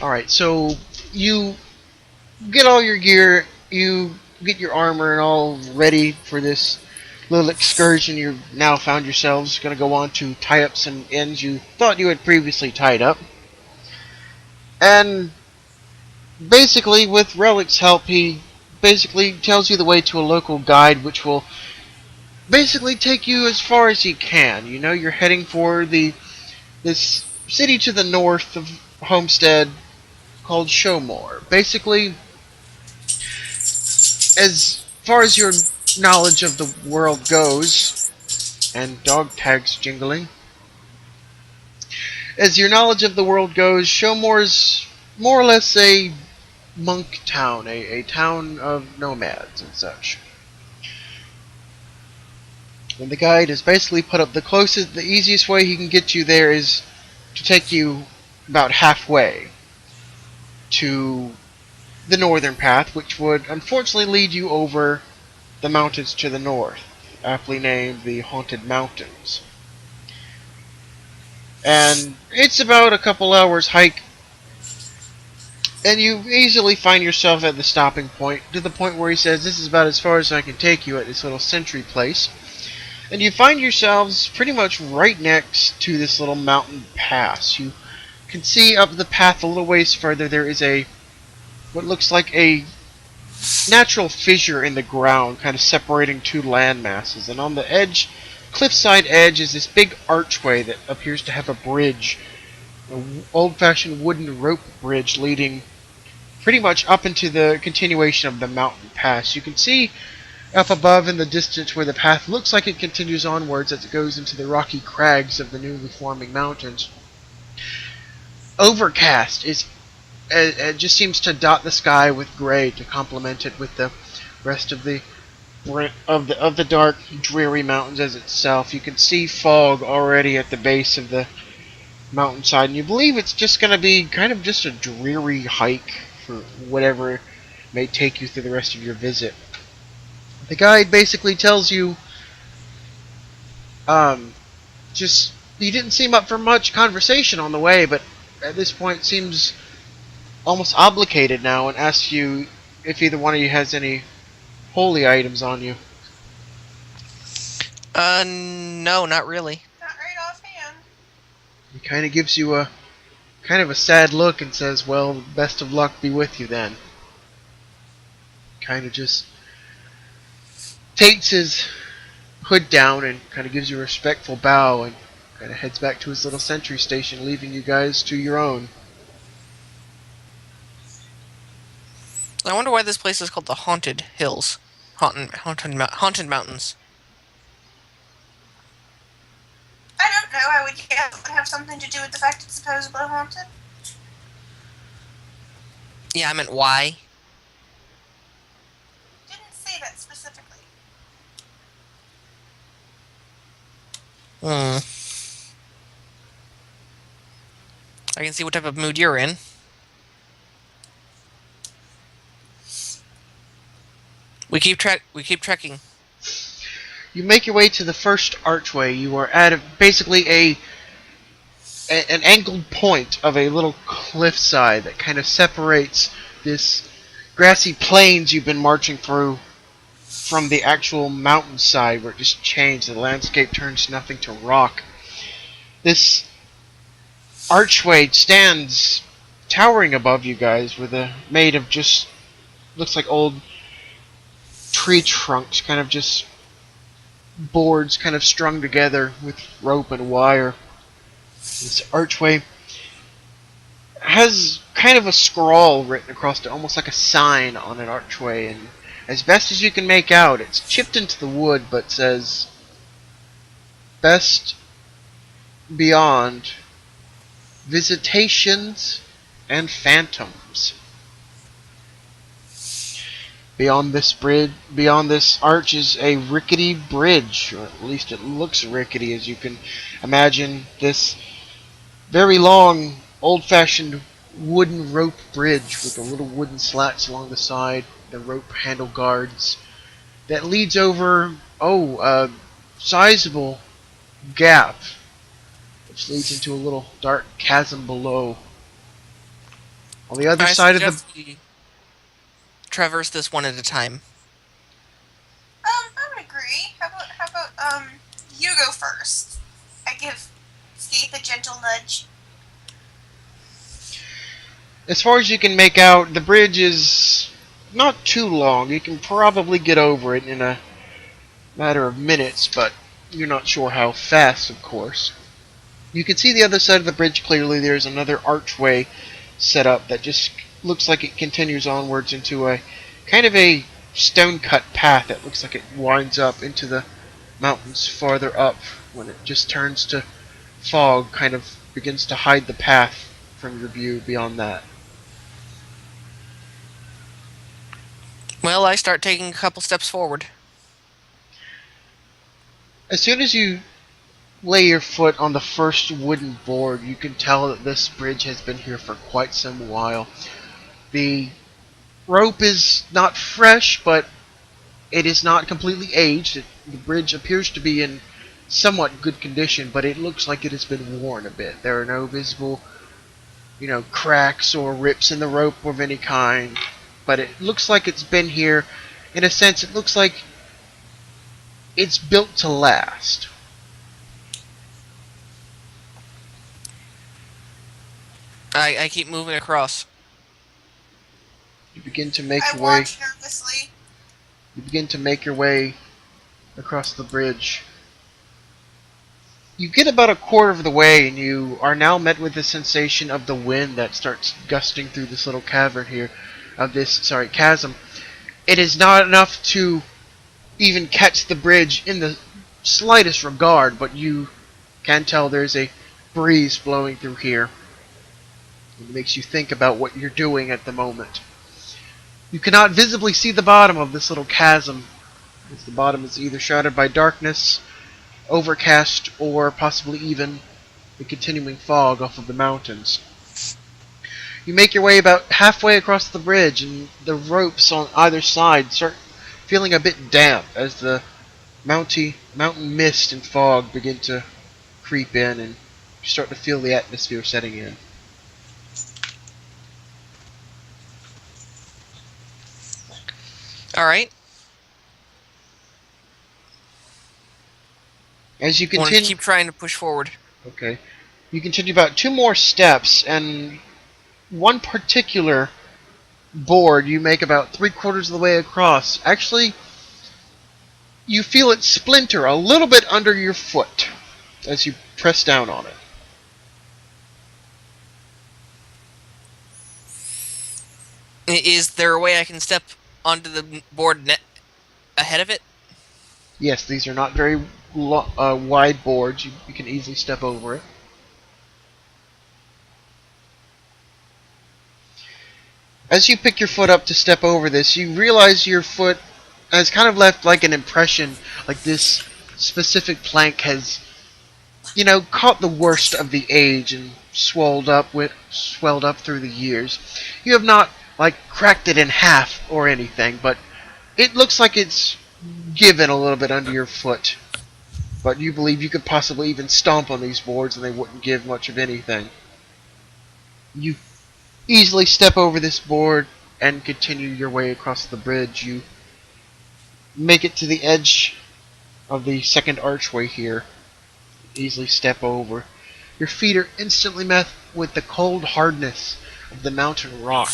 Alright, so you get all your gear, you get your armor and all ready for this little excursion. You've now found yourselves going to go on to tie up some ends you thought you had previously tied up. And basically, with Relic's help, he basically tells you the way to a local guide, which will basically take you as far as he can. You know, you're heading for this city to the north of Homestead called Showmore. Basically, as far as your knowledge of the world goes, and dog tags jingling, as your knowledge of the world goes, Showmore's more or less a monk town, a town of nomads and such. And the guide has basically put up the easiest way he can get you there is to take you about halfway to the northern path, which would unfortunately lead you over the mountains to the north, aptly named the Haunted Mountains. And it's about a couple hours hike, and you easily find yourself at the stopping point, to the point where he says, this is about as far as I can take you at this little sentry place. And you find yourselves pretty much right next to this little mountain pass. You can see up the path a little ways further there is what looks like a natural fissure in the ground, kind of separating two land masses. And on the cliffside edge, is this big archway that appears to have a bridge, an old-fashioned wooden rope bridge leading pretty much up into the continuation of the mountain pass. You can see up above in the distance where the path looks like it continues onwards as it goes into the rocky crags of the newly forming mountains. Overcast it just seems to dot the sky with gray to complement it with the rest of the dark, dreary mountains as itself. You can see fog already at the base of the mountainside, and you believe it's just going to be kind of just a dreary hike for whatever may take you through the rest of your visit. The guide basically tells you, you didn't seem up for much conversation on the way, but at this point seems almost obligated now, and asks you if either one of you has any holy items on you. No, not really. Not right offhand. He kind of gives you a sad look and says, well, best of luck be with you then. Kind of just takes his hood down and kind of gives you a respectful bow and kind of heads back to his little sentry station, leaving you guys to your own. I wonder why this place is called the Haunted Hills. Haunted Mountains. I don't know. I would guess it would have something to do with the fact it's supposedly haunted. Yeah, I meant why. Didn't say that specifically. I can see what type of mood you're in. We keep trekking. You make your way to the first archway. You are at basically an angled point of a little cliffside that kind of separates this grassy plains you've been marching through from the actual mountainside, where it just changed. The landscape turns nothing to rock. This archway stands towering above you guys, made of just looks like old tree trunks, kind of just boards kind of strung together with rope and wire. This archway has kind of a scrawl written across it, almost like a sign on an archway, and as best as you can make out, it's chipped into the wood, but says, "Best beyond visitations and phantoms." Beyond this arch is a rickety bridge, or at least it looks rickety, as you can imagine this very long, old-fashioned wooden rope bridge with the little wooden slats along the side, the rope handle guards, that leads over, a sizable gap, which leads into a little dark chasm below. On the other I side of the... suggest we traverse this one at a time. I would agree. How about you go first? I give Scape a gentle nudge. As far as you can make out, the bridge is not too long. You can probably get over it in a matter of minutes, but you're not sure how fast, of course. You can see the other side of the bridge clearly. There's another archway set up that just looks like it continues onwards into a kind of a stone-cut path that looks like it winds up into the mountains farther up when it just turns to fog, kind of begins to hide the path from your view beyond that. Well, I start taking a couple steps forward. As soon as you lay your foot on the first wooden board, you can tell that this bridge has been here for quite some while. The rope is not fresh, but it is not completely aged. The bridge appears to be in somewhat good condition, but it looks like it has been worn a bit. There are no visible, cracks or rips in the rope of any kind, but it looks like it's been here. In a sense, it looks like it's built to last. I keep moving across. You begin to make I your way. watch nervously. You begin to make your way across the bridge. You get about a quarter of the way, and you are now met with the sensation of the wind that starts gusting through this little cavern here, chasm. It is not enough to even catch the bridge in the slightest regard, but you can tell there's a breeze blowing through here. It makes you think about what you're doing at the moment. You cannot visibly see the bottom of this little chasm, as the bottom is either shrouded by darkness, overcast, or possibly even the continuing fog off of the mountains. You make your way about halfway across the bridge, and the ropes on either side start feeling a bit damp as the mountain mist and fog begin to creep in, and you start to feel the atmosphere setting in. Alright. As you I want to continue, keep trying to push forward. okay, you continue about 2 more steps, and one particular board you make about 3/4 of the way across. Actually, you feel it splinter a little bit under your foot as you press down on it. Is there a way I can step onto the board ahead of it? Yes, these are not very wide boards. You can easily step over it. As you pick your foot up to step over this, you realize your foot has kind of left like an impression, like this specific plank has, caught the worst of the age and swelled up through the years. You have not cracked it in half or anything, but it looks like it's given a little bit under your foot. But you believe you could possibly even stomp on these boards and they wouldn't give much of anything. You easily step over this board and continue your way across the bridge. You make it to the edge of the second archway here. Easily step over. Your feet are instantly met with the cold hardness of the mountain rock.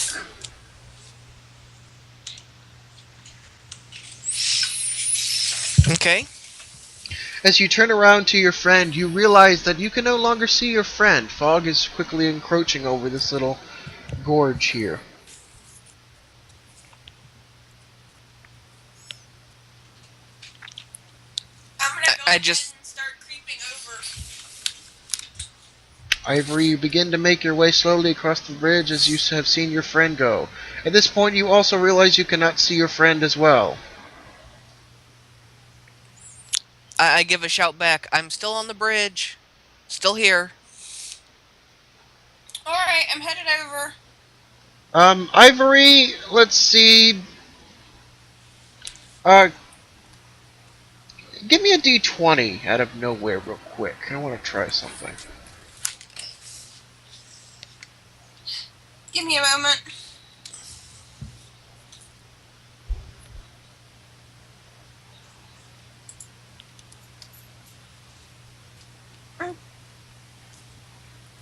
Okay. As you turn around to your friend, you realize that you can no longer see your friend. Fog is quickly encroaching over this little gorge here. I'm gonna go I ahead just- and start creeping over. Ivory, you begin to make your way slowly across the bridge as you have seen your friend go. At this point, you also realize you cannot see your friend as well. I give a shout back. I'm still on the bridge. Still here. Alright, I'm headed over. Ivory, let's see. Give me a D20 out of nowhere real quick. I want to try something. Give me a moment.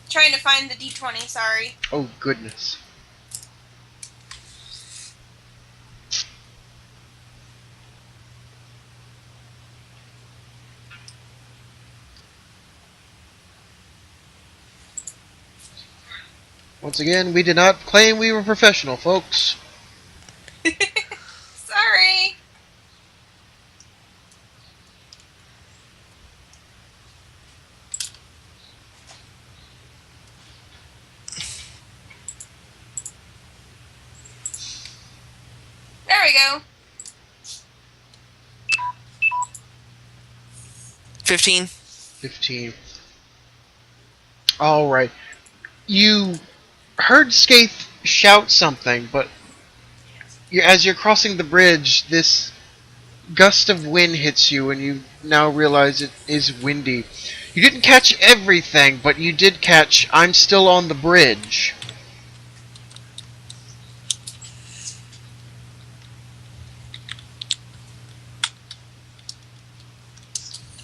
Trying to find the D20, sorry. Oh, goodness. Once again, we did not claim we were professional, folks. Sorry. There we go. 15. 15. Alright. You heard Skaith shout something, but as you're crossing the bridge, this gust of wind hits you, and you now realize it is windy. You didn't catch everything, but you did catch "I'm still on the bridge."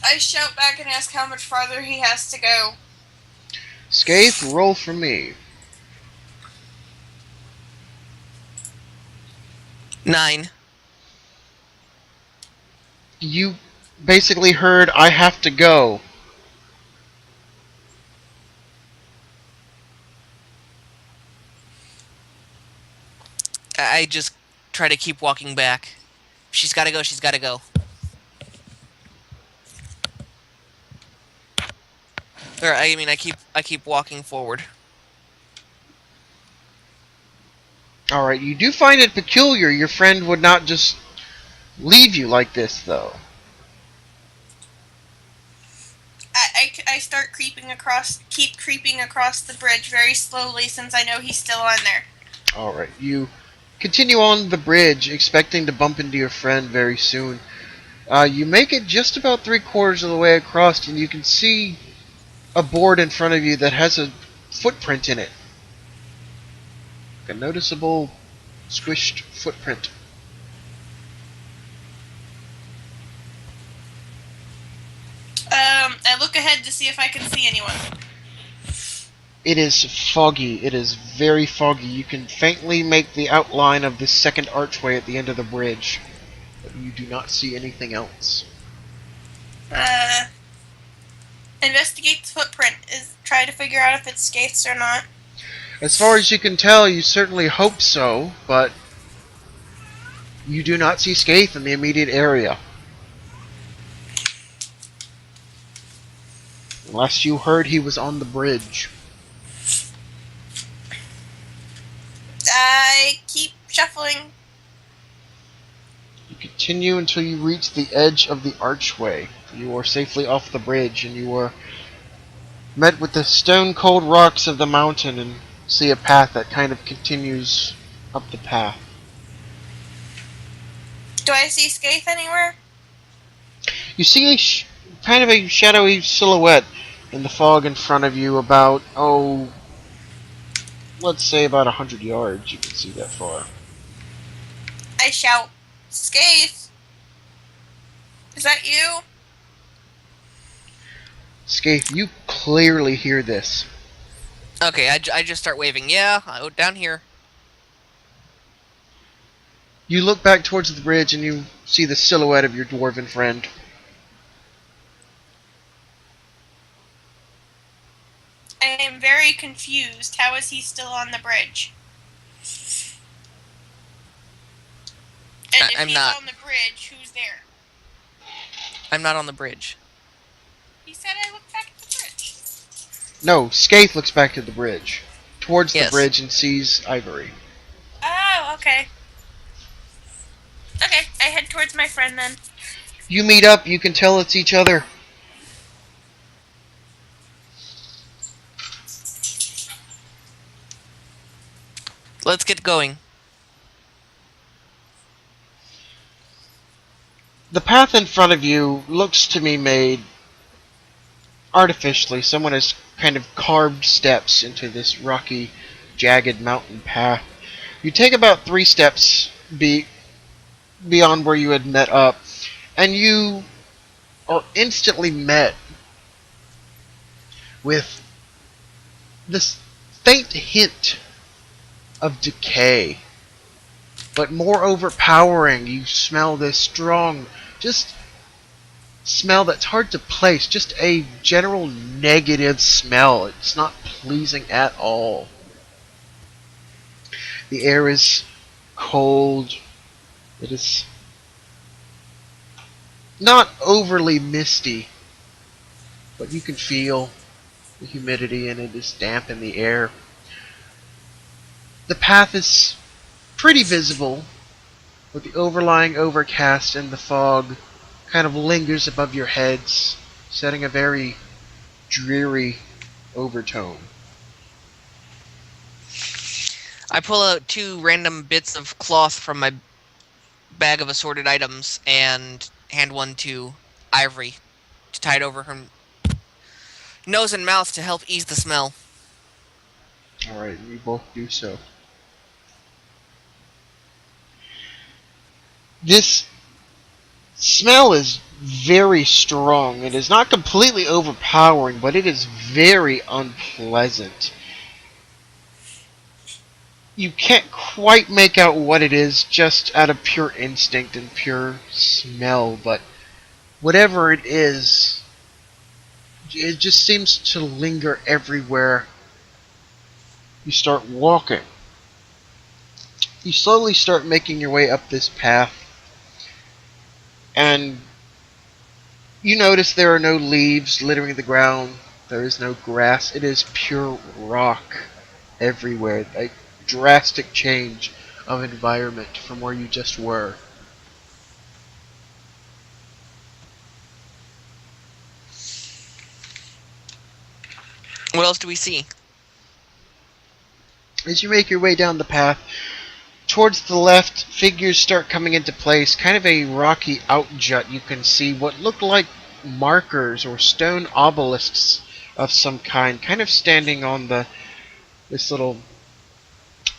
I shout back and ask how much farther he has to go. Skaith, roll for me. 9. You basically heard, "I have to go." I just try to keep walking back. She's gotta go, she's gotta go. Or, I mean, I keep walking forward. Alright, you do find it peculiar your friend would not just leave you like this, though. I start keep creeping across the bridge very slowly since I know he's still on there. Alright, you continue on the bridge, expecting to bump into your friend very soon. You make it just about 3/4 of the way across, and you can see a board in front of you that has a footprint in it. A noticeable, squished footprint. I look ahead to see if I can see anyone. It is foggy. It is very foggy. You can faintly make the outline of this second archway at the end of the bridge, but you do not see anything else. Investigate the footprint. Try to figure out if it's Skaith's or not. As far as you can tell, you certainly hope so, but you do not see Skaith in the immediate area. Unless you heard he was on the bridge. I keep shuffling. You continue until you reach the edge of the archway. You are safely off the bridge, and you are met with the stone-cold rocks of the mountain and see a path that kind of continues up the path. Do I see Skaith anywhere? You see kind of a shadowy silhouette in the fog in front of you about, let's say about 100 yards. You can see that far. I shout, Skaith! Is that you? Skaith, you clearly hear this. Okay, I just start waving. Yeah, down here. You look back towards the bridge and you see the silhouette of your dwarven friend. I am very confused. How is he still on the bridge? And if I'm he's not. on the bridge, who's there? I'm not on the bridge. He said I looked back at the bridge. No, Skaith looks back to the bridge. Towards the Yes. bridge and sees Ivory. Oh, okay. Okay, I head towards my friend then. You meet up, you can tell it's each other. Let's get going. The path in front of you looks to me made artificially. Someone has kind of carved steps into this rocky jagged mountain path. You take about 3 steps beyond where you had met up, and you are instantly met with this faint hint of decay. But more overpowering, you smell this strong, just smell that's hard to place. Just a general negative smell. It's not pleasing at all. The air is cold. It is not overly misty, but you can feel the humidity and it is damp in the air. The path is pretty visible, but the overlying overcast and the fog kind of lingers above your heads, setting a very dreary overtone. I pull out 2 random bits of cloth from my bag of assorted items and hand one to Ivory to tie it over her nose and mouth to help ease the smell. Alright, you both do so. This smell is very strong. It is not completely overpowering, but it is very unpleasant. You can't quite make out what it is just out of pure instinct and pure smell, but whatever it is, it just seems to linger everywhere you start walking. You slowly start making your way up this path, and you notice there are no leaves littering the ground. There is no grass. It is pure rock everywhere. A drastic change of environment from where you just were. What else do we see? As you make your way down the path, towards the left, figures start coming into place. Kind of a rocky outjut. You can see what look like markers or stone obelisks of some kind, kind of standing on this little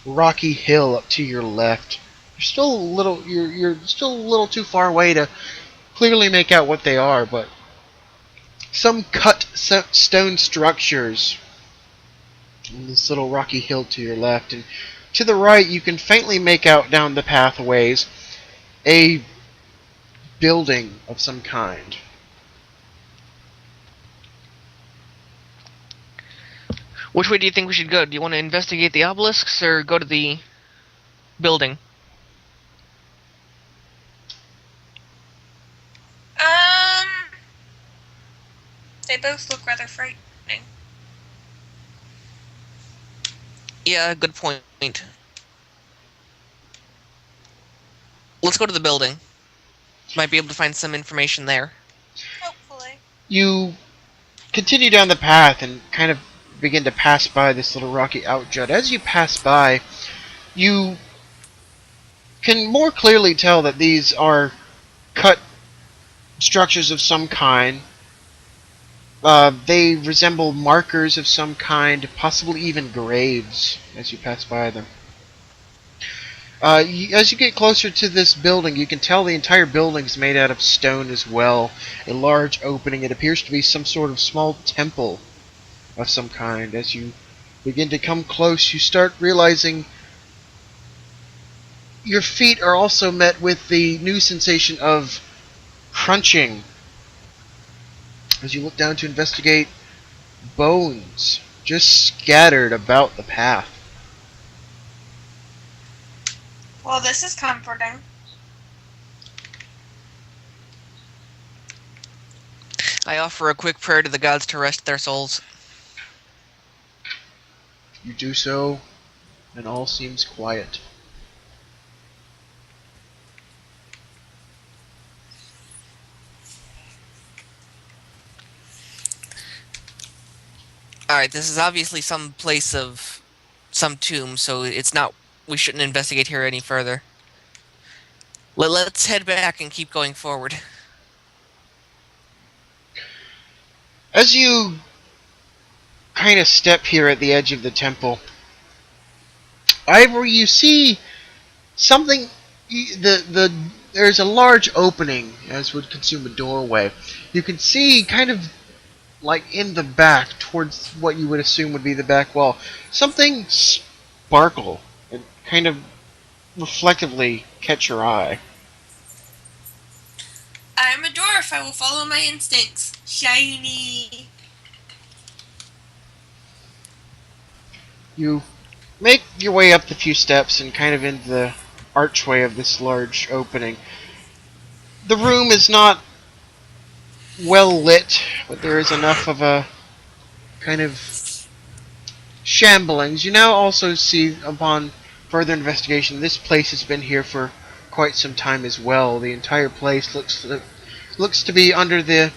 rocky hill up to your left. You're still a little too far away to clearly make out what they are, but some cut stone structures on this little rocky hill to your left, and to the right you can faintly make out down the pathways a building of some kind. Which way do you think we should go? Do you want to investigate the obelisks or go to the building? They both look rather frightening. Yeah, good point. Let's go to the building. Might be able to find some information there. Hopefully. You continue down the path and kind of begin to pass by this little rocky outjut. As you pass by, you can more clearly tell that these are cut structures of some kind. They resemble markers of some kind, possibly even graves, as you pass by them. As you get closer to this building, you can tell the entire building is made out of stone as well. A large opening. It appears to be some sort of small temple of some kind. As you begin to come close, you start realizing your feet are also met with the new sensation of crunching. As you look down to investigate, bones just scattered about the path. Well, this is comforting. I offer a quick prayer to the gods to rest their souls. You do so, and all seems quiet. Alright, this is obviously some place of some tomb, so it's not. We shouldn't investigate here any further. Let's head back and keep going forward. As you kind of step here at the edge of the temple, Ivory, you see something. There's a large opening, as would consume a doorway. You can see kind of like in the back, towards what you would assume would be the back wall, something sparkle and kind of reflectively catch your eye. I'm a dwarf. I will follow my instincts. Shiny. You make your way up the few steps and kind of into the archway of this large opening. The room is not well lit, but there is enough of a kind of shamblings. You now also see, upon further investigation, this place has been here for quite some time as well. The entire place looks to be under the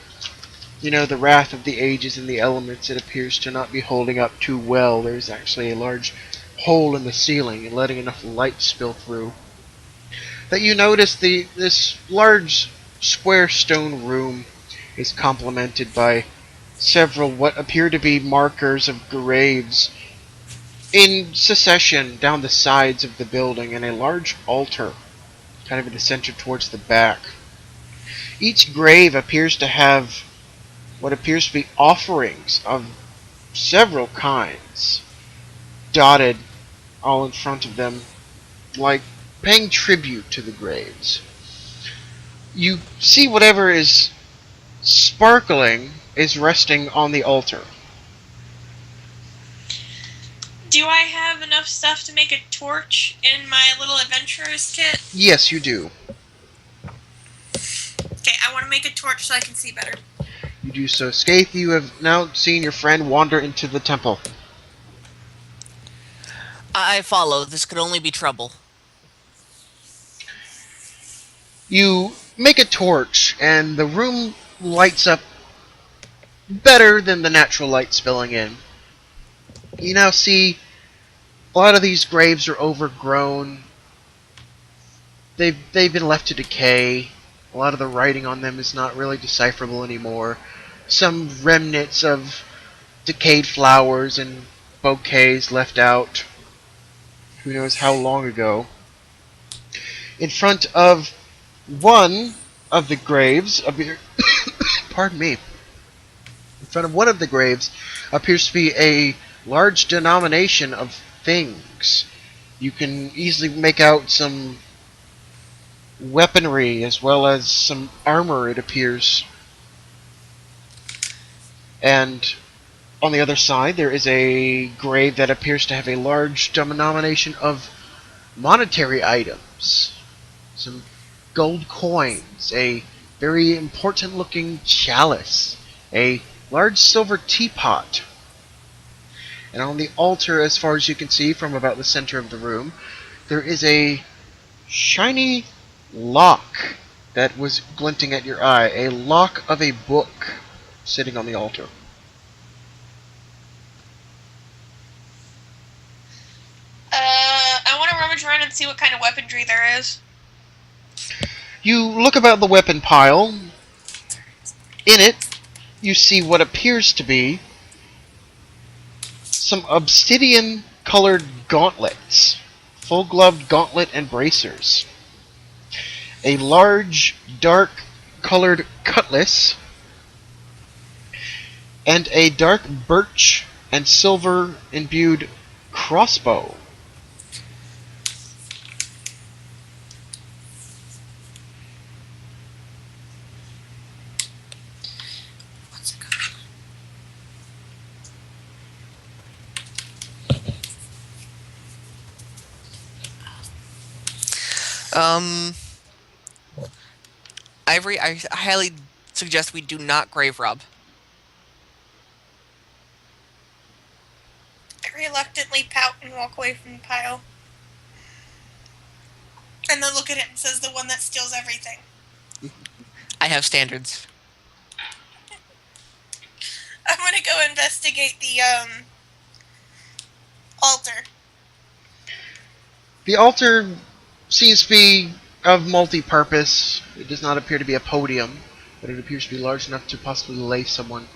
the wrath of the ages and the elements. It appears to not be holding up too well. There's actually a large hole in the ceiling and letting enough light spill through that you notice this large square stone room is complemented by several what appear to be markers of graves in succession down the sides of the building, and a large altar kind of in the center towards the back. Each grave appears to have what appears to be offerings of several kinds dotted all in front of them, like paying tribute to the graves. You see whatever is sparkling is resting on the altar. Do I have enough stuff to make a torch in my little adventurer's kit? Yes, you do. Okay, I want to make a torch so I can see better. You do so. Skaith, you have now seen your friend wander into the temple. I follow. This could only be trouble. You make a torch, and the room lights up better than the natural light spilling in. You now see a lot of these graves are overgrown. They've been left to decay. A lot of the writing on them is not really decipherable anymore. Some remnants of decayed flowers and bouquets left out. Who knows how long ago. In front of one of the graves, pardon me. In front of one of the graves appears to be a large denomination of things. You can easily make out some weaponry as well as some armor, it appears. And on the other side there is a grave that appears to have a large denomination of monetary items. Some gold coins, a very important looking chalice, a large silver teapot. And on the altar, as far as you can see from about the center of the room, there is a shiny lock that was glinting at your eye. A lock of a book sitting on the altar. I want to rummage around and see what kind of weaponry there is. You look about the weapon pile. In it, you see what appears to be some obsidian-colored gauntlets, full-gloved gauntlet and bracers, a large, dark-colored cutlass, and a dark birch and silver-imbued crossbow. Ivory, I highly suggest we do not grave rob. I reluctantly pout and walk away from the pile. And then look at it and says the one that steals everything. I have standards. I'm gonna go investigate the altar. The altar seems to be of multi-purpose. It does not appear to be a podium, but it appears to be large enough to possibly lay someone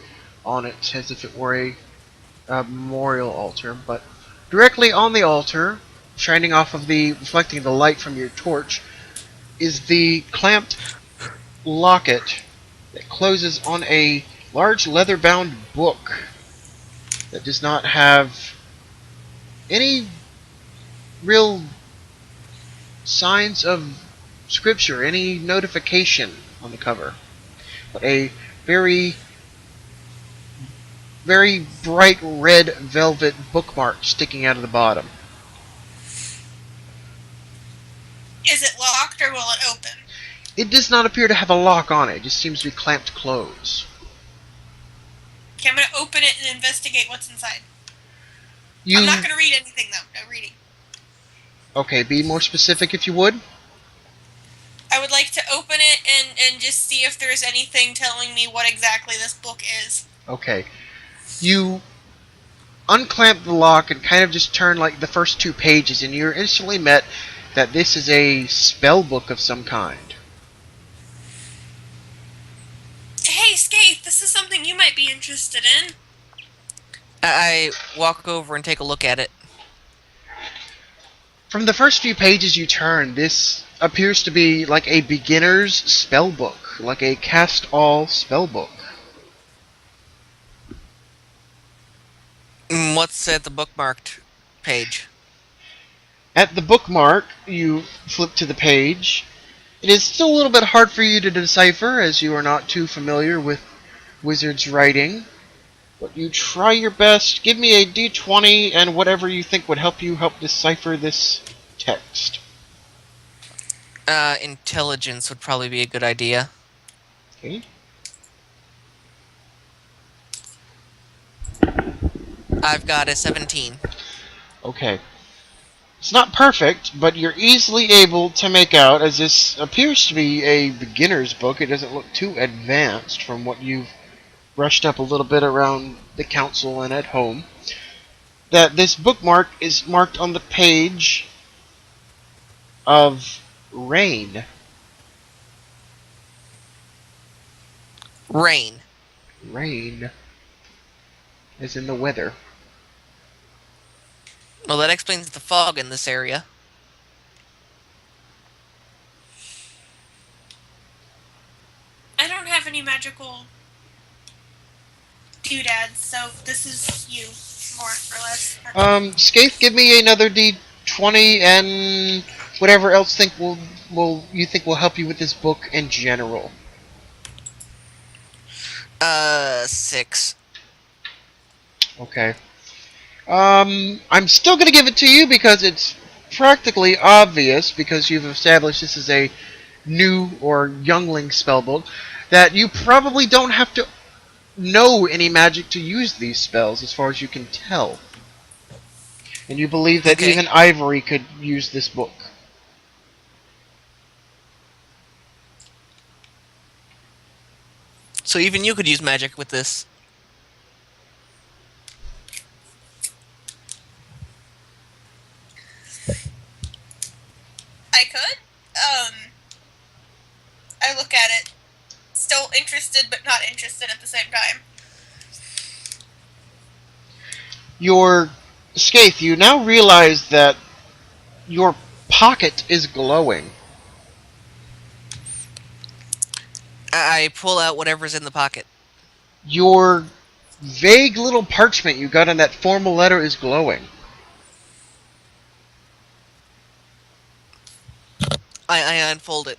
on it, as if it were a memorial altar. But directly on the altar shining off of reflecting the light from your torch, is the clamped locket that closes on a large leather-bound book that does not have any real signs of scripture, any notification on the cover, but a very, very bright red velvet bookmark sticking out of the bottom. Is it locked or will it open? It does not appear to have a lock on it. It just seems to be clamped closed. Okay, I'm going to open it and investigate what's inside. You I'm not going to read anything, though. No reading. Okay, be more specific if you would. I would like to open it and just see if there's anything telling me what exactly this book is. Okay. You unclamp the lock and kind of just turn like the first 2 pages, and you're instantly met that this is a spell book of some kind. Hey, Skaith, this is something you might be interested in. I walk over and take a look at it. From the first few pages you turn, this appears to be like a beginner's spell book, like a cast-all spell book. What's at the bookmarked page? At the bookmark, you flip to the page. It is still a little bit hard for you to decipher, as you are not too familiar with wizard's writing. But you try your best. Give me a d20 and whatever you think would help you decipher this text. Intelligence would probably be a good idea. Okay. I've got a 17. Okay. It's not perfect, but you're easily able to make out, as this appears to be a beginner's book. It doesn't look too advanced from what you've brushed up a little bit around the council and at home, that this bookmark is marked on the page of rain. Rain. Rain. As in the weather. Well, that explains the fog in this area. I don't have any magical doodads, so this is you, more or less. Skaith, give me another d20 and whatever else you think will help you with this book in general. 6. Okay. I'm still going to give it to you because it's practically obvious, because you've established this is a new or youngling spellbook, that you probably don't have to know any magic to use these spells, as far as you can tell. And you believe that even Ivory could use this book. So even you could use magic with this. I could. I look at it. Still interested, but not interested at the same time. Skaith, you now realize that your pocket is glowing. I pull out whatever's in the pocket. Your vague little parchment you got on that formal letter is glowing. I unfold it.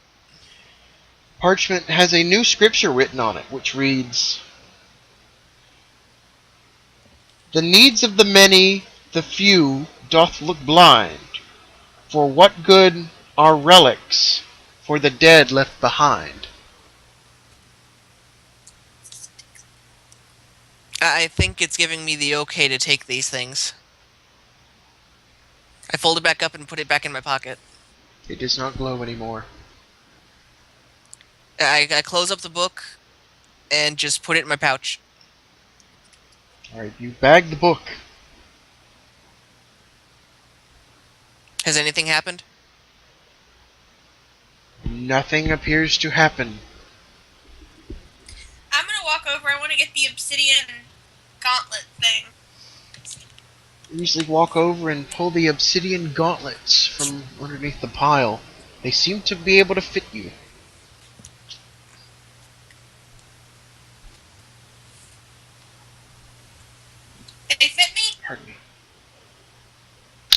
Parchment has a new scripture written on it, which reads, "The needs of the many, the few, doth look blind. For what good are relics for the dead left behind?" I think it's giving me the okay to take these things. I fold it back up and put it back in my pocket. It does not glow anymore. I close up the book and just put it in my pouch. Alright, you bag the book. Has anything happened? Nothing appears to happen. I'm gonna walk over. I want to get the obsidian gauntlet thing. You easily walk over and pull the obsidian gauntlets from underneath the pile. They seem to be able to fit you. They fit me? Pardon me.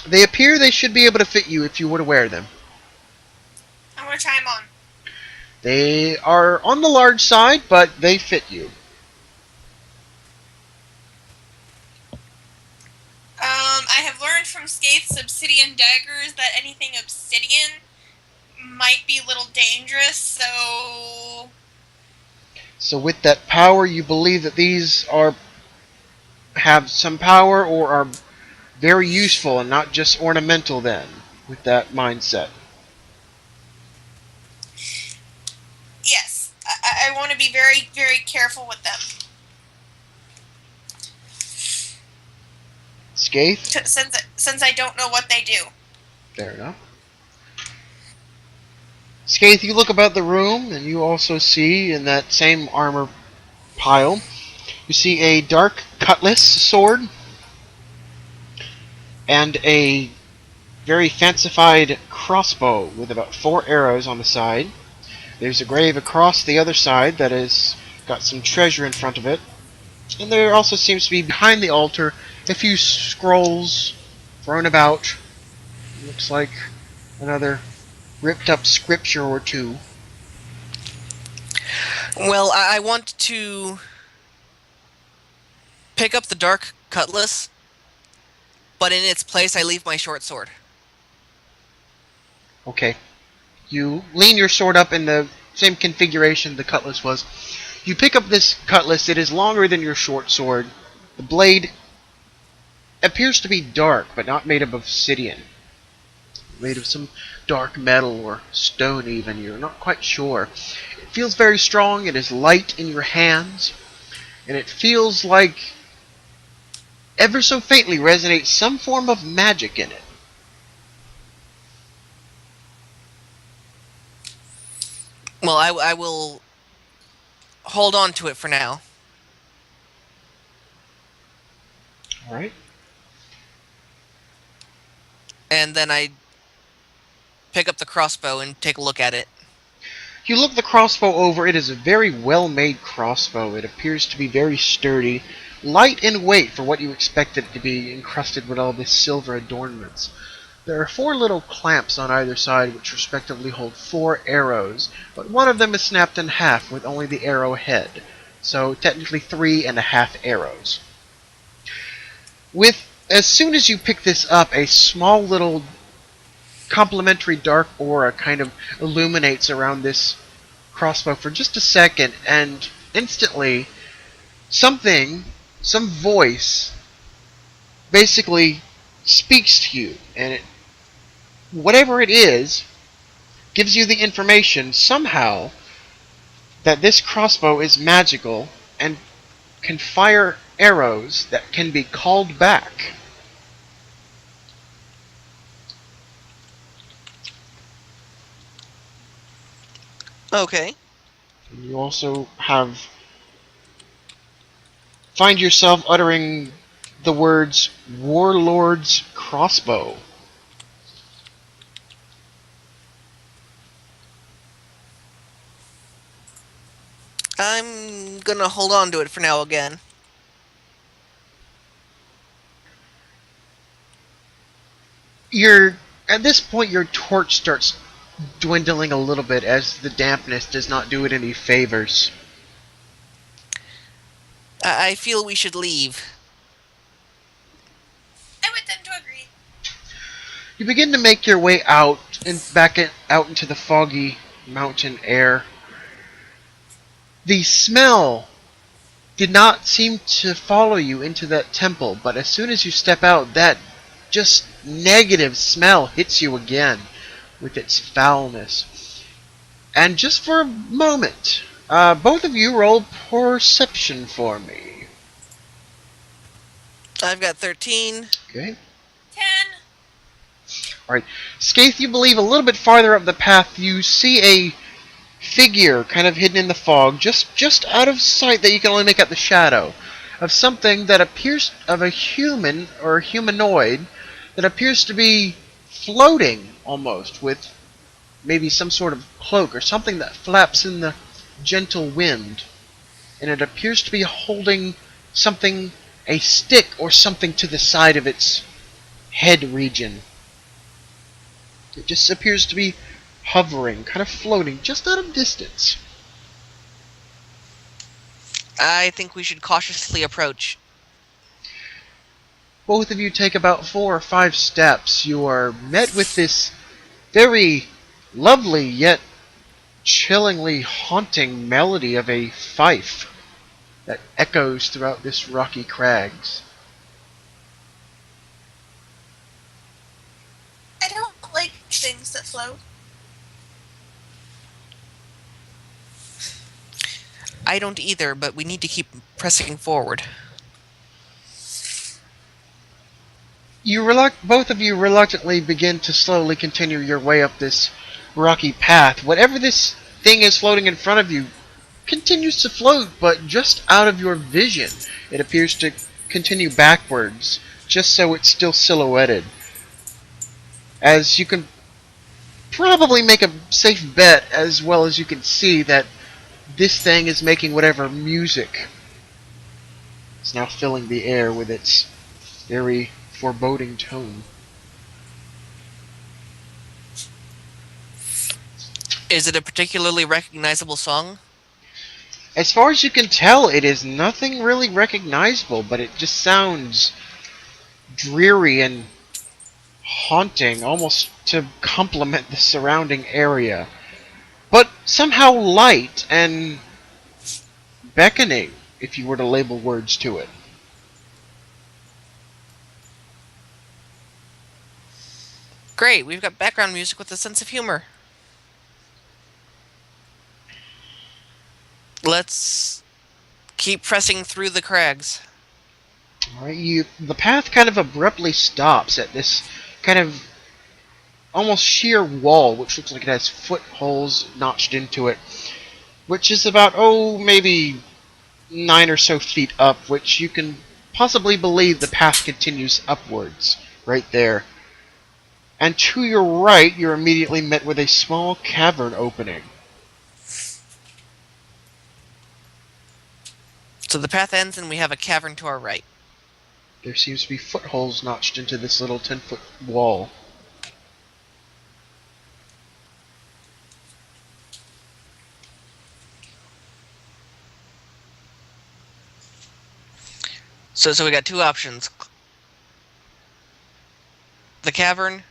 They appear they should be able to fit you if you were to wear them. I'm gonna try them on. They are on the large side, but they fit you. I have learned from Skaith's obsidian daggers that anything obsidian might be a little dangerous, so... So with that power, you believe that these have some power or are very useful and not just ornamental then, with that mindset. Yes, I want to be very, very careful with them. Skaith? Since I don't know what they do. Fair enough. Skaith, you look about the room, and you also see in that same armor pile, you see a dark cutlass sword and a very fancified crossbow with about 4 arrows on the side. There's a grave across the other side that has got some treasure in front of it. And there also seems to be behind the altar a few scrolls thrown about. Looks like another ripped up scripture or two. Well, I want to pick up the dark cutlass, but in its place I leave my short sword. Okay. You lean your sword up in the same configuration the cutlass was. You pick up this cutlass. It is longer than your short sword. The blade appears to be dark, but not made of obsidian. Made of some dark metal or stone even. You're not quite sure. It feels very strong. It is light in your hands. And it feels like, ever so faintly, resonates some form of magic in it. Well, I will hold on to it for now. Alright. And then I pick up the crossbow and take a look at it. You look the crossbow over. It is a very well-made crossbow. It appears to be very sturdy, light in weight for what you expect it to be, encrusted with all this silver adornments. There are 4 little clamps on either side which respectively hold 4 arrows, but one of them is snapped in half with only the arrow head, so technically 3.5 arrows. As soon as you pick this up, a small little complementary dark aura kind of illuminates around this crossbow for just a second, and instantly some voice basically speaks to you, and whatever it is gives you the information somehow that this crossbow is magical and can fire arrows that can be called back. Okay. And you also find yourself uttering the words Warlord's Crossbow. I'm gonna hold on to it for now again. At this point your torch starts dwindling a little bit as the dampness does not do it any favors. I feel we should leave. I would tend to agree. You begin to make your way out and out into the foggy mountain air. The smell did not seem to follow you into that temple, but as soon as you step out, that just negative smell hits you again with its foulness. And just for a moment, both of you roll perception for me. I've got 13. Okay. 10. Alright. Skaith, you believe a little bit farther up the path, you see a figure kind of hidden in the fog, just out of sight that you can only make out the shadow. of something that appears of a human or humanoid that appears to be floating almost with maybe some sort of cloak or something that flaps in the gentle wind. And it appears to be holding something, a stick or something to the side of its head region. It just appears to be hovering, kind of floating, just out of distance. I think we should cautiously approach. Both of you take about 4 or 5 steps. You are met with this very lovely yet chillingly haunting melody of a fife that echoes throughout this rocky crags. I don't like things that float. I don't either, but we need to keep pressing forward. Both of you reluctantly begin to slowly continue your way up this rocky path. Whatever this thing is floating in front of you continues to float, but just out of your vision. It appears to continue backwards, just so it's still silhouetted. As you can probably make a safe bet, as well as you can see, that this thing is making whatever music is now filling the air with its very foreboding tone. Is it a particularly recognizable song? As far as you can tell, it is nothing really recognizable, but it just sounds dreary and haunting, almost to complement the surrounding area. But somehow light and beckoning, if you were to label words to it. Great, we've got background music with a sense of humor. Let's keep pressing through the crags. Alright, the path kind of abruptly stops at this kind of almost sheer wall, which looks like it has footholes notched into it, which is about, maybe 9 or so feet up, which you can possibly believe the path continues upwards, right there. And to your right, you're immediately met with a small cavern opening. So the path ends and we have a cavern to our right. There seems to be footholes notched into this little 10-foot wall. So we got two options. The cavern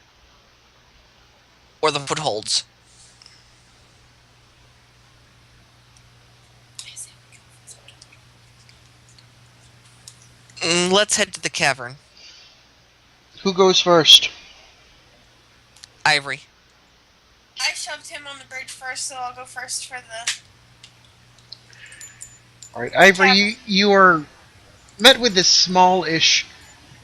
or the footholds. Let's head to the cavern. Who goes first? Ivory. I shoved him on the bridge first, so I'll go first for the... Alright, Ivory, you are met with this small-ish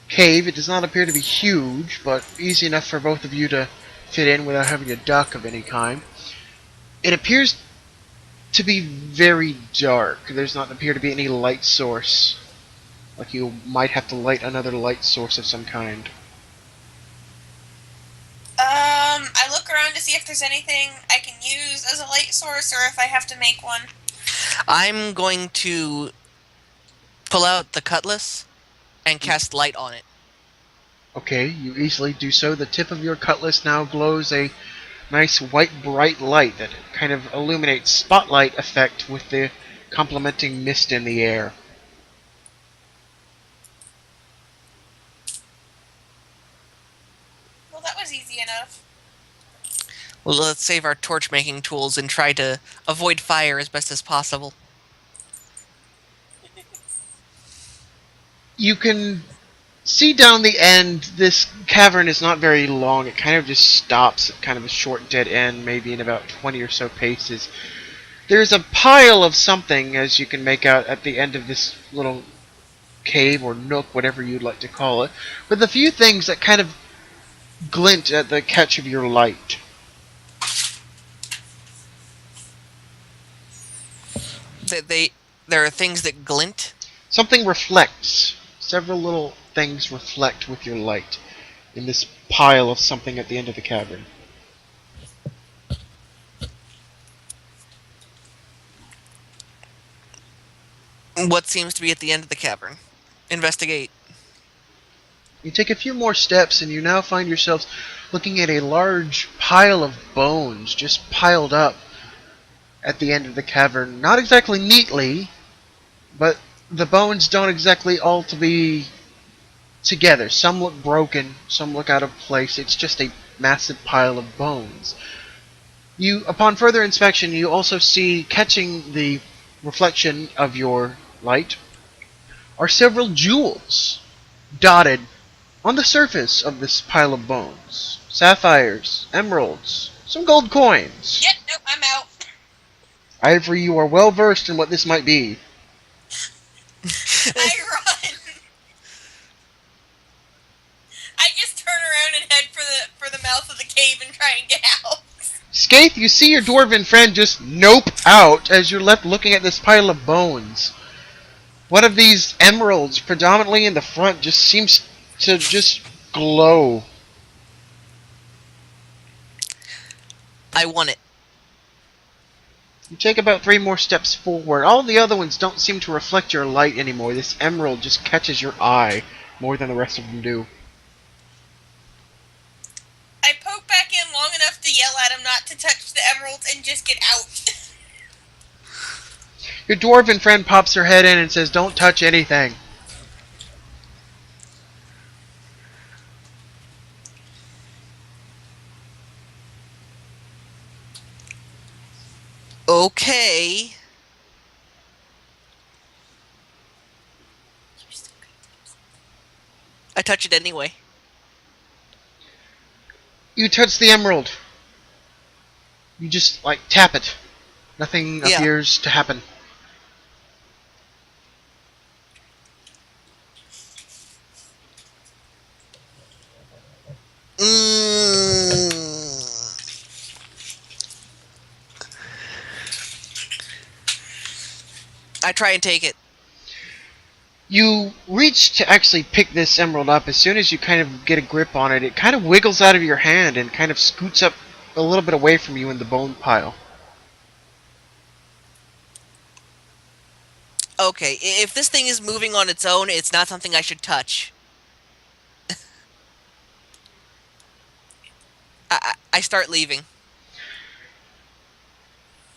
cave. It does not appear to be huge, but easy enough for both of you to fit in without having a duck of any kind. It appears to be very dark. There's not appear to be any light source. Like you might have to light another light source of some kind. I look around to see if there's anything I can use as a light source, or if I have to make one. I'm going to pull out the cutlass and cast light on it. Okay, you easily do so. The tip of your cutlass now glows a nice white bright light that kind of illuminates spotlight effect with the complementing mist in the air. Well, that was easy enough. Well, let's save our torch making tools and try to avoid fire as best as possible. You can see down the end, this cavern is not very long. It kind of just stops at kind of a short dead end, maybe in about 20 or so paces. There's a pile of something, as you can make out at the end of this little cave or nook, whatever you'd like to call it, with a few things that kind of glint at the catch of your light. There are things that glint. Something reflects. Several little things reflect with your light in this pile of something at the end of the cavern. What seems to be at the end of the cavern? Investigate. You take a few more steps and you now find yourselves looking at a large pile of bones just piled up at the end of the cavern. Not exactly neatly, but the bones don't exactly all to be together. Some look broken, some look out of place. It's just a massive pile of bones. Upon further inspection, you also see, catching the reflection of your light, are several jewels dotted on the surface of this pile of bones. Sapphires, emeralds, some gold coins. Yep, nope, I'm out. Ivory, you are well versed in what this might be. I run. I just turn around and head for the mouth of the cave and try and get out. Skaith, you see your dwarven friend just nope out as you're left looking at this pile of bones. One of these emeralds, predominantly in the front, just seems to just glow. I want it. You take about 3 more steps forward. All the other ones don't seem to reflect your light anymore. This emerald just catches your eye more than the rest of them do. I poke back in long enough to yell at him not to touch the emeralds and just get out. Your dwarven friend pops her head in and says, "Don't touch anything." Okay. I touch it anyway. You touch the emerald. You just, like, tap it. Nothing Yeah. appears to happen. I try and take it. You reach to actually pick this emerald up. As soon as you kind of get a grip on it, it kind of wiggles out of your hand and kind of scoots up a little bit away from you in the bone pile. Okay, if this thing is moving on its own, it's not something I should touch. I start leaving.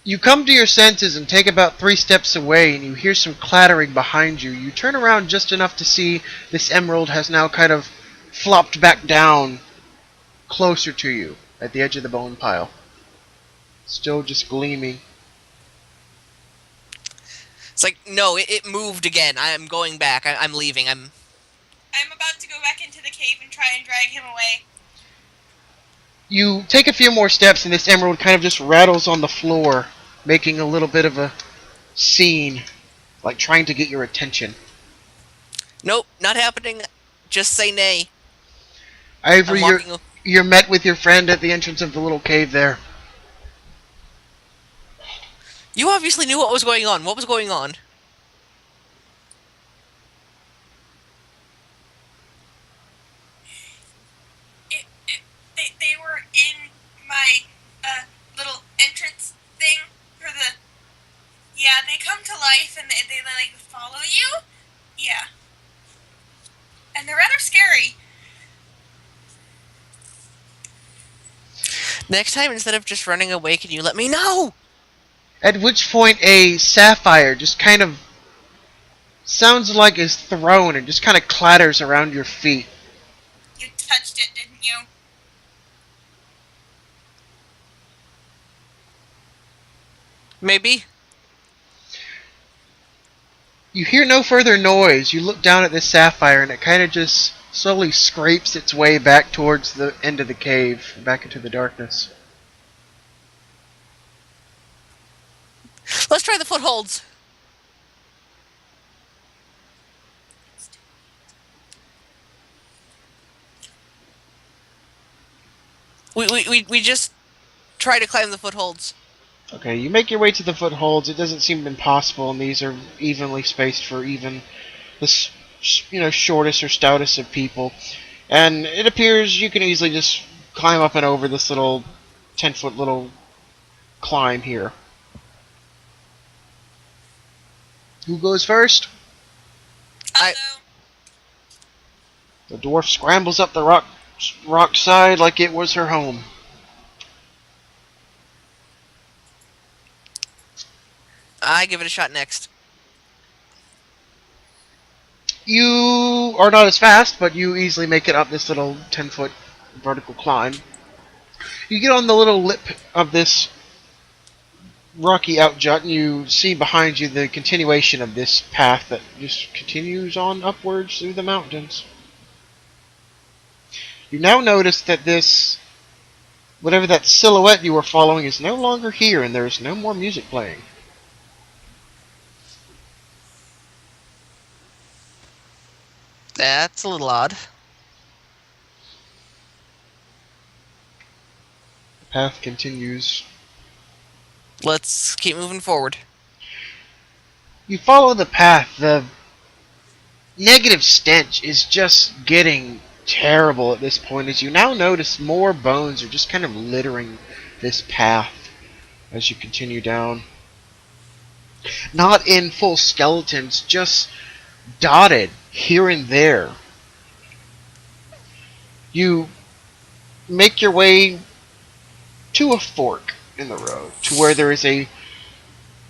You come to your senses and take about 3 steps away, and you hear some clattering behind you. You turn around just enough to see this emerald has now kind of flopped back down closer to you at the edge of the bone pile. Still just gleaming. It's like, no, it moved again. I'm going back. I'm leaving. I'm about to go back into the cave and try and drag him away. You take a few more steps, and this emerald kind of just rattles on the floor, making a little bit of a scene, like trying to get your attention. Nope, not happening. Just say nay. Ivory, I'm walking. you're met with your friend at the entrance of the little cave there. You obviously knew what was going on. What was going on? They were in my little entrance thing for the. Yeah, they come to life and they like follow you. Yeah, and they're rather scary. Next time, instead of just running away, can you let me know? At which point a sapphire just kind of sounds like is thrown and just kind of clatters around your feet. You touched it, didn't you? Maybe. You hear no further noise. You look down at this sapphire and it kind of just slowly scrapes its way back towards the end of the cave, back into the darkness. Let's try the footholds. We just try to climb the footholds. Okay, you make your way to the footholds. It doesn't seem impossible, and these are evenly spaced for even the shortest or stoutest of people. And it appears you can easily just climb up and over this little 10-foot little climb here. Who goes first? I- The dwarf scrambles up the rock side like it was her home. I give it a shot next. You are not as fast, but you easily make it up this little 10-foot vertical climb. You get on the little lip of this rocky outjut, and you see behind you the continuation of this path that just continues on upwards through the mountains. You now notice that whatever that silhouette you were following is no longer here, and there is no more music playing. That's a little odd. The path continues. Let's keep moving forward. You follow the path. The negative stench is just getting terrible at this point, as you now notice more bones are just kind of littering this path as you continue down. Not in full skeletons, just dotted here and there. You make your way to a fork in the road, to where there is a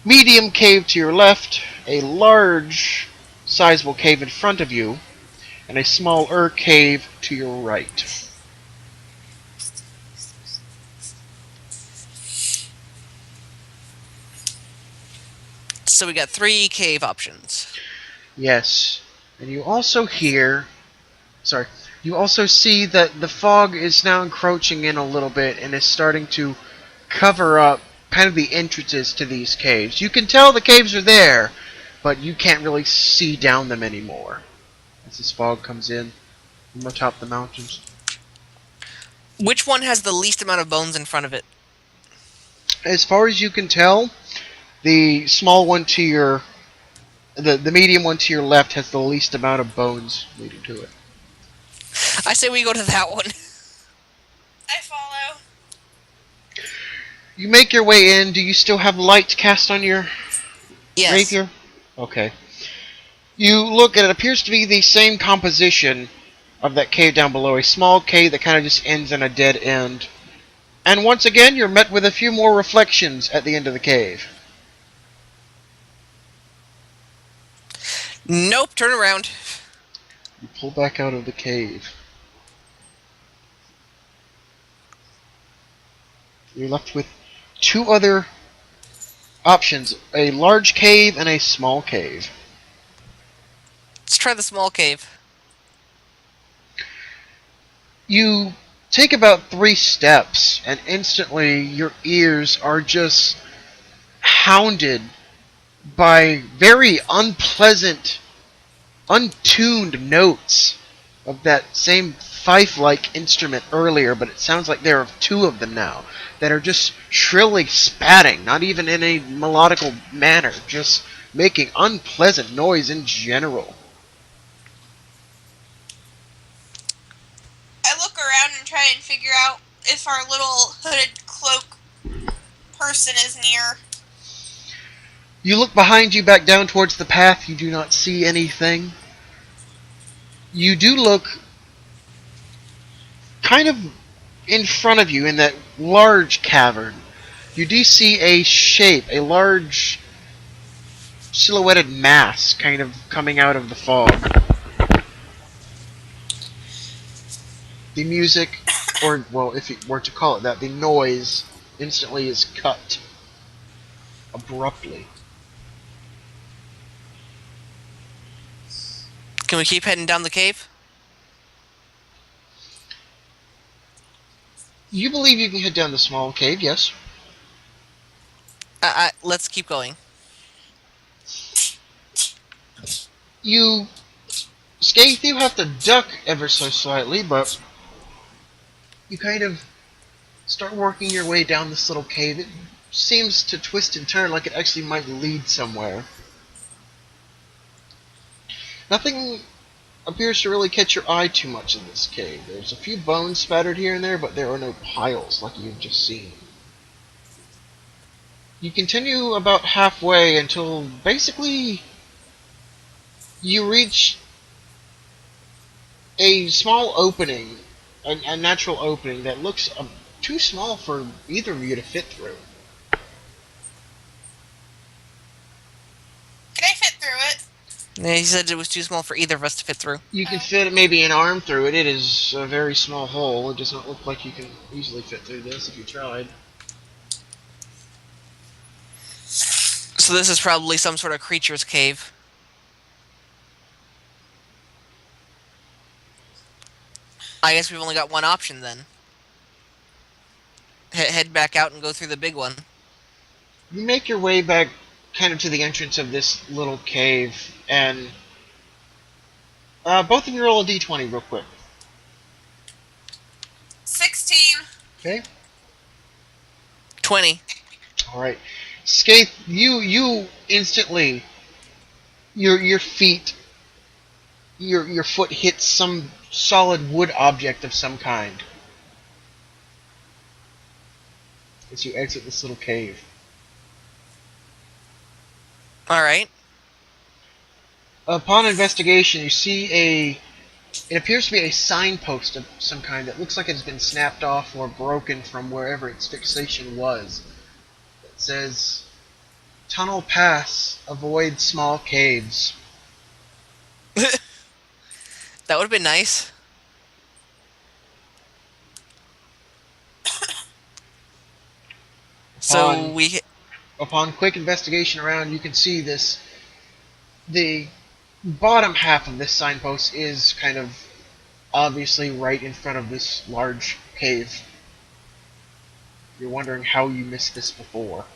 medium cave to your left, a large sizable cave in front of you, and a smaller cave to your right. So we got 3 cave options. Yes. And you also see that the fog is now encroaching in a little bit and is starting to cover up kind of the entrances to these caves. You can tell the caves are there, but you can't really see down them anymore as this fog comes in from atop the mountains. Which one has the least amount of bones in front of it? As far as you can tell, the small one to your the medium one to your left has the least amount of bones leading to it. I say we go to that one. I follow. You make your way in. Do you still have light cast on your Yes. rapier? Okay. You look, and it appears to be the same composition of that cave down below. A small cave that kind of just ends in a dead end. And once again, you're met with a few more reflections at the end of the cave. Nope, turn around. You pull back out of the cave. You're left with 2 other options. A large cave and a small cave. Let's try the small cave. You take about 3 steps, and instantly your ears are just hounded by very unpleasant, untuned notes of that same fife-like instrument earlier, but it sounds like there are 2 of them now that are just shrilly spatting, not even in a melodical manner, just making unpleasant noise in general. I look around and try and figure out if our little hooded cloak person is near. You look behind you back down towards the path. You do not see anything. You do look kind of in front of you in that large cavern. You do see a shape, a large silhouetted mass kind of coming out of the fog. The music, or, well, if you were to call it that, the noise instantly is cut abruptly. Can we keep heading down the cave? You believe you can head down the small cave, yes? Let's keep going. You, Skaith, you have to duck ever so slightly, but you kind of start working your way down this little cave. It seems to twist and turn like it actually might lead somewhere. Nothing appears to really catch your eye too much in this cave. There's a few bones spattered here and there, but there are no piles like you've just seen. You continue about halfway until basically you reach a small opening, a natural opening that looks too small for either of you to fit through. Can I fit through it? Yeah, he said it was too small for either of us to fit through. You can fit maybe an arm through it. It is a very small hole. It does not look like you can easily fit through this if you tried. So this is probably some sort of creature's cave. I guess we've only got one option then. Head back out and go through the big one. You make your way back kind of to the entrance of this little cave, and both of you roll a d20 real quick. 16. Okay? 20. Alright. Skaith, you instantly, your feet, your foot hits some solid wood object of some kind as you exit this little cave. Alright. Upon investigation, you see it appears to be a signpost of some kind that looks like it has been snapped off or broken from wherever its fixation was. It says, "Tunnel pass, avoid small caves." That would have been nice. So we... Upon quick investigation around, you can see the bottom half of this signpost is kind of obviously right in front of this large cave. You're wondering how you missed this before.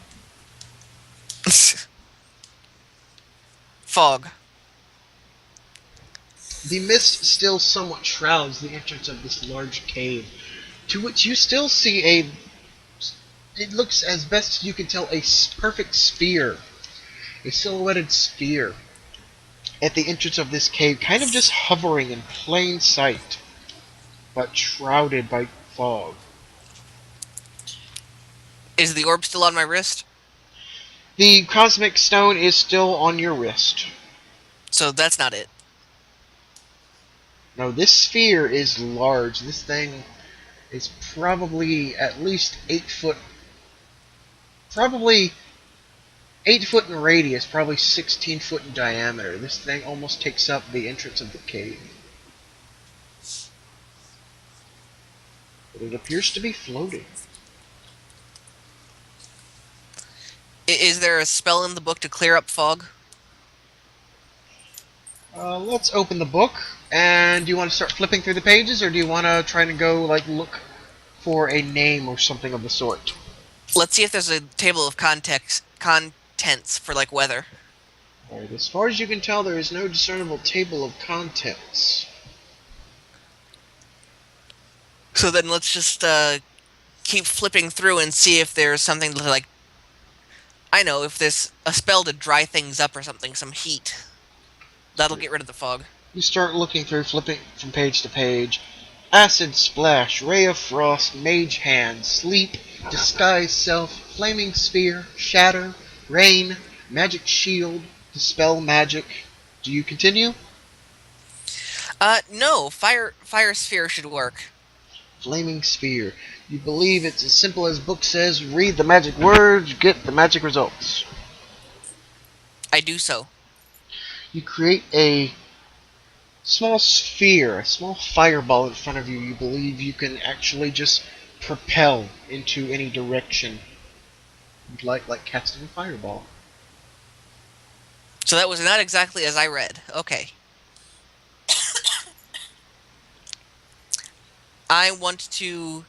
Fog. The mist still somewhat shrouds the entrance of this large cave, to which you still see it looks, as best you can tell, a perfect sphere. A silhouetted sphere at the entrance of this cave, kind of just hovering in plain sight, but shrouded by fog. Is the orb still on my wrist? The cosmic stone is still on your wrist. So that's not it. No, this sphere is large. This thing is probably at least 8 foot. Probably 8 foot in radius, probably 16 foot in diameter. This thing almost takes up the entrance of the cave. But it appears to be floating. Is there a spell in the book to clear up fog? Let's open the book. And do you want to start flipping through the pages, or do you want to try and go, like, look for a name or something of the sort? Let's see if there's a table of contents for, like, weather. Alright, as far as you can tell, there is no discernible table of contents. So then let's just keep flipping through and see if there's something to, like... I know, if there's a spell to dry things up or something, some heat. That'll get rid of the fog. You start looking through, flipping from page to page. Acid Splash, Ray of Frost, Mage Hand, Sleep, Disguise Self, Flaming Sphere, Shatter, Rain, Magic Shield, Dispel Magic. Do you continue? No. Fire Sphere should work. Flaming Sphere. You believe it's as simple as book says, read the magic words, get the magic results. I do so. You create a small sphere, a small fireball in front of you. You believe you can actually just propel into any direction. Like casting a fireball. So that was not exactly as I read. Okay. I want to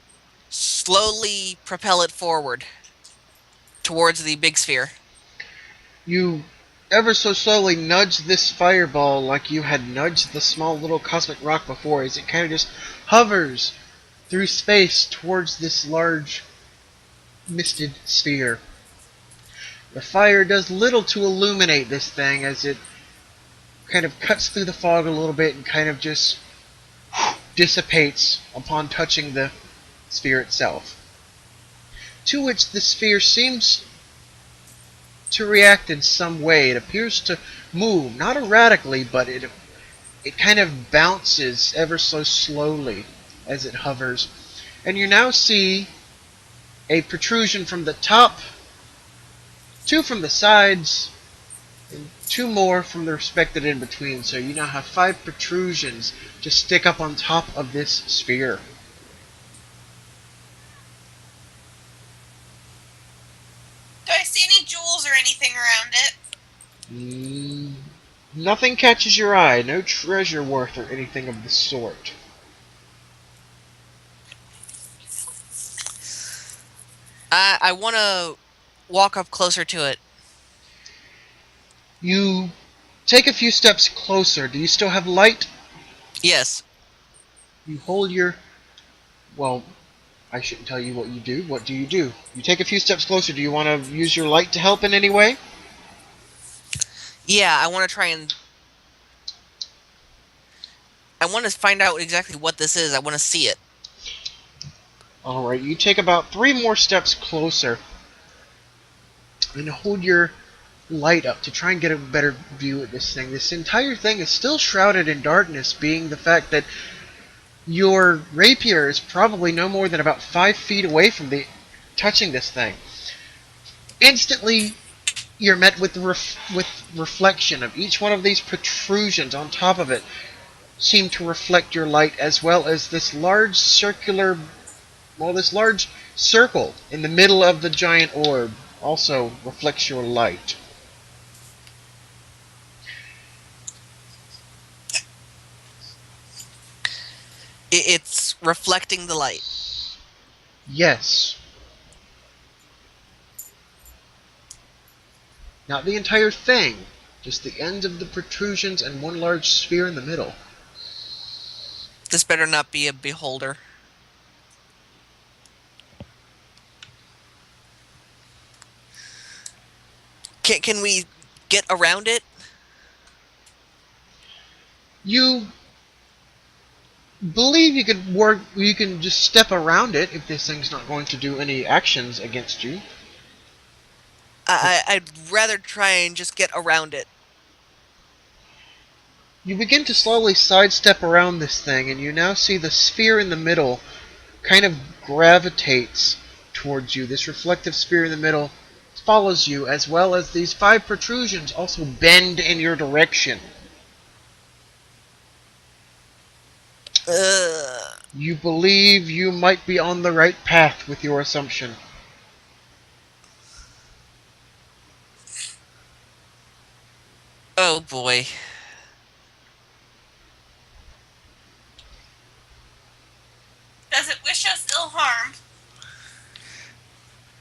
slowly propel it forward towards the big sphere. You ever so slowly nudge this fireball like you had nudged the small little cosmic rock before, as it kind of just hovers through space towards this large misted sphere. The fire does little to illuminate this thing as it kind of cuts through the fog a little bit and kind of just dissipates upon touching the sphere itself. To which the sphere seems to react in some way. It appears to move, not erratically, but it kind of bounces ever so slowly as it hovers. And you now see a protrusion from the top, 2 from the sides, and 2 more from the respected in between. So you now have 5 protrusions to stick up on top of this sphere. Do I see any jewels or anything around it? Nothing catches your eye. No treasure worth or anything of the sort. I want to walk up closer to it. You take a few steps closer. Do you still have light? Yes. You hold your... Well, I shouldn't tell you what you do. What do? You take a few steps closer. Do you want to use your light to help in any way? Yeah, I want to try and... I want to find out exactly what this is. I want to see it. Alright, you take about 3 more steps closer and hold your light up to try and get a better view of this thing. This entire thing is still shrouded in darkness, being the fact that your rapier is probably no more than about 5 feet away from touching this thing. Instantly, you're met with reflection of each one of these protrusions on top of it seem to reflect your light, as well as this large circular... Well, this large circle in the middle of the giant orb also reflects your light. It's reflecting the light. Yes. Not the entire thing, just the ends of the protrusions and one large sphere in the middle. This better not be a beholder. Can we get around it? You believe you can just step around it if this thing's not going to do any actions against you. I'd rather try and just get around it. You begin to slowly sidestep around this thing, and you now see the sphere in the middle kind of gravitates towards you. This reflective sphere in the middle follows you, as well as these 5 protrusions also bend in your direction. You believe you might be on the right path with your assumption. Oh boy.